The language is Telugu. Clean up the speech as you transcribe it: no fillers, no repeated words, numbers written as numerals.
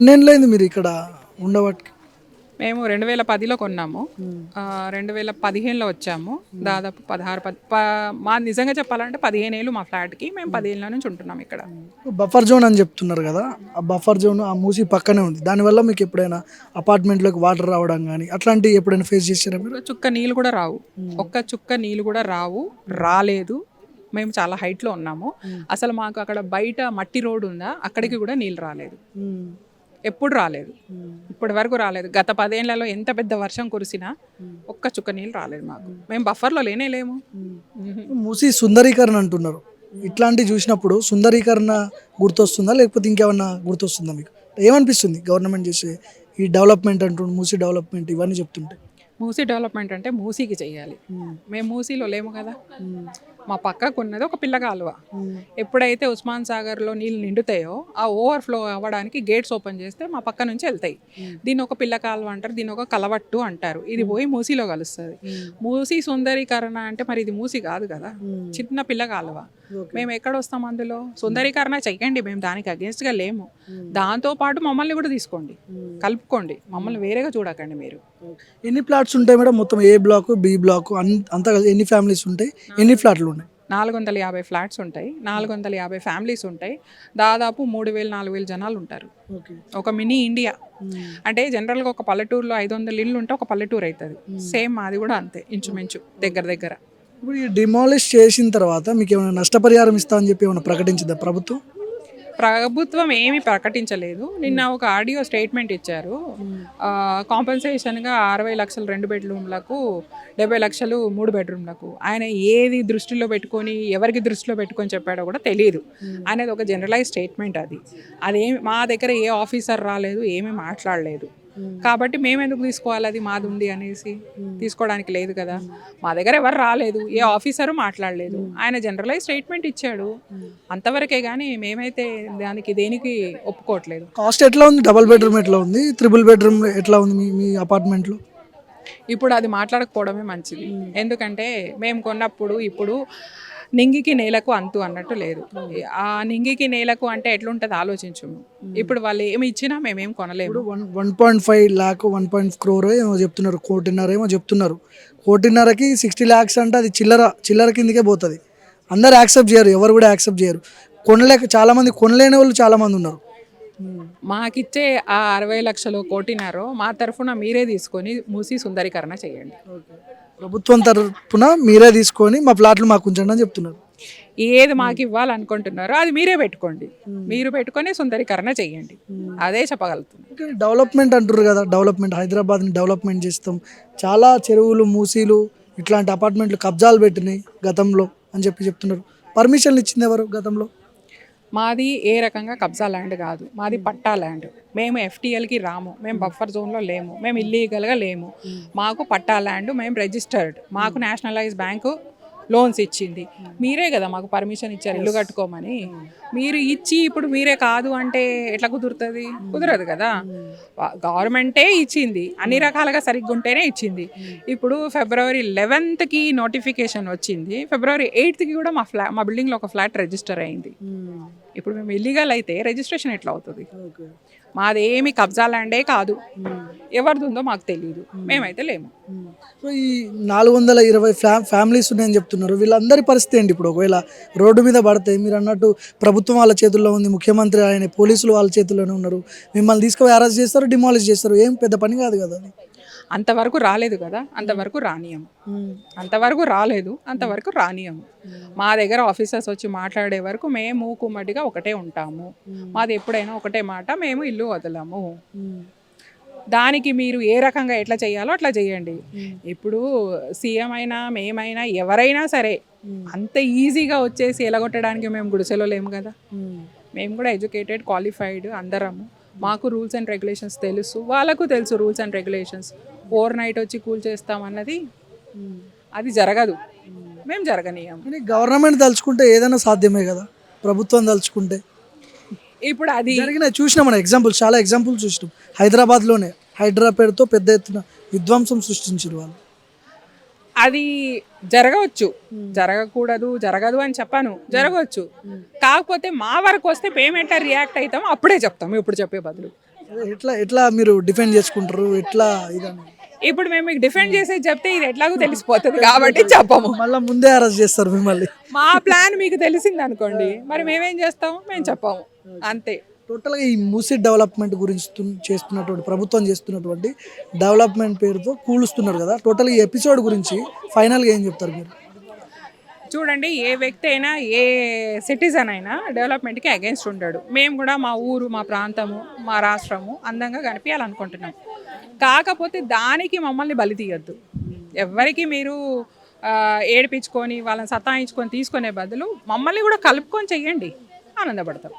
ఎన్నేళ్ళైంది మీరు ఇక్కడ ఉండబట్టి? మేము 2010లో కొన్నాము. 2015లో వచ్చాము. దాదాపు 16 మా నిజంగా చెప్పాలంటే 15 ఏళ్ళు మా ఫ్లాట్‌కి. మేము 10 ఏళ్ల నుంచి ఉంటున్నాం ఇక్కడ. బఫర్ జోన్ అని చెప్తున్నారు కదా, ఆ బఫర్ జోన్ ఆ మూసి పక్కనే ఉంది. దానివల్ల మీకు ఎప్పుడైనా అపార్ట్మెంట్లోకి వాటర్ రావడం కానీ అట్లాంటివి ఎప్పుడైనా ఫేస్ చేశారా మీరు? ఒక్క చుక్క నీళ్ళు కూడా రావు. ఒక్క చుక్క నీళ్ళు కూడా రావు. రాలేదు. మేము చాలా హైట్‌లో ఉన్నాము. అసలు మాకు అక్కడ బయట మట్టి రోడ్ ఉందా, అక్కడికి కూడా నీళ్ళు రాలేదు. ఎప్పుడు రాలేదు. ఇప్పటి వరకు రాలేదు. గత 10 ఏళ్లలో ఎంత పెద్ద వర్షం కురిసినా ఒక్క చుక్క నీళ్ళు రాలేదు మాకు. మేము బఫర్‌లో లేనే లేము. మూసి సుందరీకరణ అంటున్నారు. ఇట్లాంటివి చూసినప్పుడు సుందరీకరణ గుర్తొస్తుందా, లేకపోతే ఇంకేమన్నా గుర్తొస్తుందా మీకు? ఏమనిపిస్తుంది గవర్నమెంట్ చేసే ఈ డెవలప్మెంట్ అంటుండు, మూసి డెవలప్మెంట్ ఇవన్నీ చెప్తుంటే? మూసీ డెవలప్మెంట్ అంటే మూసీకి చేయాలి. మేము మూసీలో లేము కదా. మా పక్కకు ఉన్నది ఒక పిల్ల కాలువ. ఎప్పుడైతే ఉస్మాన్ సాగర్లో నీళ్ళు నిండుతాయో ఆ ఓవర్ఫ్లో అవ్వడానికి గేట్స్ ఓపెన్ చేస్తే మా పక్క నుంచి వెళ్తాయి. దీన్ని ఒక పిల్ల కాలువ అంటారు, దీన్ని ఒక కలవట్టు అంటారు. ఇది పోయి మూసీలో కలుస్తుంది. మూసీ సుందరీకరణ అంటే మరి ఇది మూసీ కాదు కదా, చిన్న పిల్ల కాలువ. మేము ఎక్కడ వస్తాం అందులో? సుందరీకరణ చెయ్యండి, మేము దానికి అగేన్స్ట్గా లేము. దాంతోపాటు మమ్మల్ని కూడా తీసుకోండి, కలుపుకోండి, మమ్మల్ని వేరేగా చూడకండి మీరు. ఎన్ని ప్లాట్స్ ఉంటాయి మేడం మొత్తం? ఏ బ్లాక్, బి బ్లాక్ అంతా కలిసి ఎన్ని ఫ్యామిలీస్ ఉంటాయి, ఎన్ని ఫ్లాట్లు ఉన్నాయి? 450 ఫ్లాట్స్ ఉంటాయి, 450 ఫ్యామిలీస్ ఉంటాయి. దాదాపు 3000 4000 జనాలు ఉంటారు. ఒక మినీ ఇండియా. అంటే జనరల్గా ఒక పల్లెటూరులో 500 ఇళ్ళు ఉంటే ఒక పల్లెటూరు అవుతుంది. సేమ్ మాది కూడా అంతే, ఇంచుమించు దగ్గర దగ్గర. ఇప్పుడు ఈ డిమాలిష్ చేసిన తర్వాత మీకు ఏమైనా నష్టపరిహారం ఇస్తా అని చెప్పి ఏమైనా ప్రకటించిందా ప్రభుత్వం? ప్రభుత్వం ఏమీ ప్రకటించలేదు. నిన్న ఒక ఆడియో స్టేట్మెంట్ ఇచ్చారు. కాంపెన్సేషన్గా 60 లక్షలు 2 బెడ్రూమ్లకు, 70 లక్షలు 3 బెడ్రూమ్లకు. ఆయన ఏది దృష్టిలో పెట్టుకొని, ఎవరికి దృష్టిలో పెట్టుకొని చెప్పాడో కూడా తెలియదు. అనేది ఒక జనరలైజ్ స్టేట్మెంట్ అది. అదేమి మా దగ్గర ఏ ఆఫీసర్ రాలేదు, ఏమీ మాట్లాడలేదు. కాబట్టి మేము ఎందుకు తీసుకోవాలి? అది మాది ఉంది అనేసి తీసుకోవడానికి లేదు కదా. మా దగ్గర ఎవరు రాలేదు, ఏ ఆఫీసరు మాట్లాడలేదు. ఆయన జనరలైజ్ స్టేట్మెంట్ ఇచ్చాడు, అంతవరకే. కానీ మేమైతే దానికి దేనికి ఒప్పుకోవట్లేదు. కాస్ట్ ఎట్లా ఉంది? డబుల్ బెడ్రూమ్ ఎట్లా ఉంది? త్రిబుల్ బెడ్రూమ్ ఎట్లా ఉంది మీ అపార్ట్మెంట్లో? ఇప్పుడు అది మాట్లాడకపోవడమే మంచిది. ఎందుకంటే మేము కొన్నప్పుడు ఇప్పుడు నింగికి నేలకు అంతు అన్నట్టు లేదు. ఆ నింగికి నేలకు అంటే ఎట్లుంటుంది ఆలోచించు. ఇప్పుడు వాళ్ళు ఏమి ఇచ్చినా మేమేం కొనలేము. 1.5 lakh 1 crore ఏమో చెప్తున్నారు, 1.5 ఏమో చెప్తున్నారు. 1.5కి 60 lakhs అంటే అది చిల్లర కిందకే పోతుంది. అందరు యాక్సెప్ట్ చేయరు, ఎవరు కూడా యాక్సెప్ట్ చేయరు. కొనలేక చాలామంది, కొనలేని వాళ్ళు చాలామంది ఉన్నారు. మాకిచ్చే ఆ 60 లక్షలు 1.5 మా తరఫున మీరే తీసుకొని మూసి సుందరీకరణ చేయండి. ప్రభుత్వం తరఫున మీరే తీసుకొని మా ప్లాట్లు మాకు ఉంచండి అని చెప్తున్నారు. ఏది మాకు ఇవ్వాలనుకుంటున్నారో అది మీరే పెట్టుకోండి. మీరు పెట్టుకొని సుందరీకరణ చేయండి, అదే చెప్పగలుగుతున్నాను. డెవలప్మెంట్ అంటారు కదా, డెవలప్మెంట్ హైదరాబాద్ని డెవలప్మెంట్ చేస్తాం, చాలా చెరువులు, మూసీలు, ఇట్లాంటి అపార్ట్మెంట్లు కబ్జాలు పెట్టినాయి గతంలో అని చెప్తున్నారు. పర్మిషన్లు ఇచ్చింది ఎవరు గతంలో? మాది ఏ రకంగా కబ్జా ల్యాండ్ కాదు, మాది పట్టా ల్యాండ్. మేము ఎఫ్టీఎల్కి రాము, మేము బఫర్ జోన్లో లేము, మేము ఇల్లీగల్గా లేము. మాకు పట్టా ల్యాండ్, మేము రిజిస్టర్డ్. మాకు నేషనలైజ్ బ్యాంకు లోన్స్ ఇచ్చింది. మీరే కదా మాకు పర్మిషన్ ఇచ్చారు ఇల్లు కట్టుకోమని. మీరు ఇచ్చి ఇప్పుడు మీరే కాదు అంటే ఎట్లా కుదురుతుంది? కుదరదు కదా. గవర్నమెంటే ఇచ్చింది, అన్ని రకాలుగా సరిగ్గా ఉంటేనే ఇచ్చింది. ఇప్పుడు February 11th నోటిఫికేషన్ వచ్చింది, February 8th కూడా మా బిల్డింగ్లో ఒక ఫ్లాట్ రిజిస్టర్ అయింది. ఇప్పుడు మేము ఇల్లీగల్ అయితే రిజిస్ట్రేషన్ ఎట్లా అవుతుంది? మాదేమి కబ్జా ల్యాండే కాదు, ఎవరిది ఉందో మాకు తెలియదు, మేమైతే లేము. సో ఈ 420 ఫ్యామిలీస్ ఉన్నాయని చెప్తున్నారు. వీళ్ళందరి పరిస్థితి ఏంటి ఇప్పుడు? ఒకవేళ రోడ్డు మీద పడితే, మీరు అన్నట్టు ప్రభుత్వం వాళ్ళ చేతుల్లో ఉంది, ముఖ్యమంత్రి ఆయన, పోలీసులు వాళ్ళ చేతుల్లోనే ఉన్నారు, మిమ్మల్ని తీసుకుపోయి అరెస్ట్ చేస్తారు, డిమాలిష్ చేస్తారు. ఏం పెద్ద పని కాదు కదా అది. అంతవరకు రాలేదు కదా, అంతవరకు రానియము. అంతవరకు రాలేదు, అంతవరకు రానియము. మా దగ్గర ఆఫీసర్స్ వచ్చి మాట్లాడే వరకు మేము కుమ్మడిగా ఒకటే ఉంటాము. మాది ఎప్పుడైనా ఒకటే మాట, మేము ఇల్లు వదలము. దానికి మీరు ఏ రకంగా ఎట్లా చేయాలో అట్లా చేయండి. ఇప్పుడు సీఎం అయినా మేమైనా ఎవరైనా సరే అంత ఈజీగా వచ్చేసి ఎలగొట్టడానికి మేము గుడిసెలో లేము కదా. మేము కూడా ఎడ్యుకేటెడ్, క్వాలిఫైడ్ అందరము. మాకు రూల్స్ అండ్ రెగ్యులేషన్స్ తెలుసు, వాళ్ళకు తెలుసు rules and regulations. Over night వచ్చి కూల్ చేస్తామన్నది అది జరగదు, మేము జరగనీయం. గవర్నమెంట్ తలుచుకుంటే ఏదైనా సాధ్యమే కదా, ప్రభుత్వం తలుచుకుంటే. ఇప్పుడు అది జరిగిన చూసినాం మనం, ఎగ్జాంపుల్స్, చాలా ఎగ్జాంపుల్స్ చూసినాం. హైదరాబాద్లోనే హైడ్రా పేరుతో పెద్ద ఎత్తున విధ్వంసం సృష్టించారు వాళ్ళు. అది జరగవచ్చు, జరగదు అని చెప్పాను, జరగవచ్చు. కాకపోతే మా వరకు వస్తే మేము ఎట్లా రియాక్ట్ అవుతామో అప్పుడే చెప్తాము, ఇప్పుడు చెప్పే బదులు. ఎట్లా ఎట్లా మీరు డిఫెండ్ చేసుకుంటారు ఎట్లా ఇదని ఇప్పుడు మేము మీకు డిఫెండ్ చేసేది చెప్తే ఇది ఎట్లాగో తెలిసిపోతుంది కాబట్టి చెప్పము. మళ్ళీ ముందే అరెస్ట్ చేస్తారు మిమ్మల్ని. మా ప్లాన్ మీకు తెలిసింది అనుకోండి, మరి మేమేం చేస్తాము, మేము చెప్పాము అంతే. టోటల్గా ఈ మూసీ డెవలప్మెంట్ గురించి చేస్తున్నటువంటి ప్రభుత్వం చేస్తున్నటువంటి డెవలప్మెంట్ పేరుతో కూలుస్తున్నారు కదా, టోటల్గా ఈ ఎపిసోడ్ గురించి ఫైనల్గా ఏం చెప్తారు మీరు? చూడండి, ఏ వ్యక్తి అయినా ఏ సిటిజన్ అయినా డెవలప్మెంట్కి అగేన్స్ట్ ఉంటాడు. మేము కూడా మా ఊరు, మా ప్రాంతము, మా రాష్ట్రము అందంగా కనిపించాలనుకుంటున్నాం. కాకపోతే దానికి మమ్మల్ని బలి తీయద్దు. ఎవరికి మీరు ఏడిపించుకొని వాళ్ళని సతాయించుకొని తీసుకునే బదులు మమ్మల్ని కూడా కలుపుకొని చెయ్యండి, ఆనందపడతాం.